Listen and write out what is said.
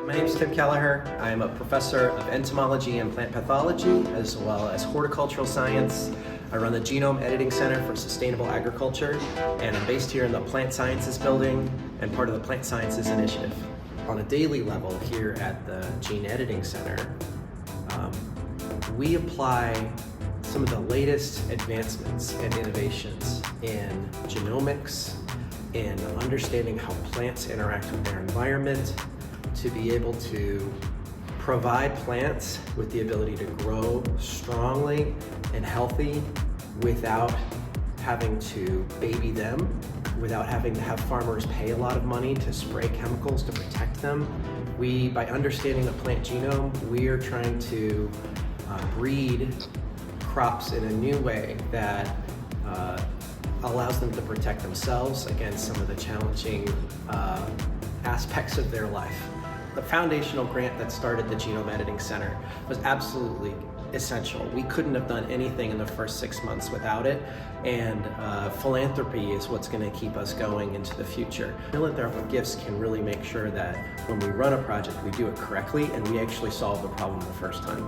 My name is Tim Kelliher. I am a professor of entomology and plant pathology, as well as horticultural science. I run the Genome Editing Center for Sustainable Agriculture, and I'm based here in the Plant Sciences building and part of the Plant Sciences Initiative. On a daily level here at the Gene Editing Center, we apply some of the latest advancements and innovations in genomics, in understanding how plants interact with their environment, to be able to provide plants with the ability to grow strongly and healthy without having to baby them, without having to have farmers pay a lot of money to spray chemicals to protect them. By understanding the plant genome, we are trying to breed crops in a new way that allows them to protect themselves against some of the challenging aspects of their life. The foundational grant that started the Genome Editing Center was absolutely essential. We couldn't have done anything in the first 6 months without it, and philanthropy is what's going to keep us going into the future. Philanthropic gifts can really make sure that when we run a project, we do it correctly and we actually solve the problem the first time.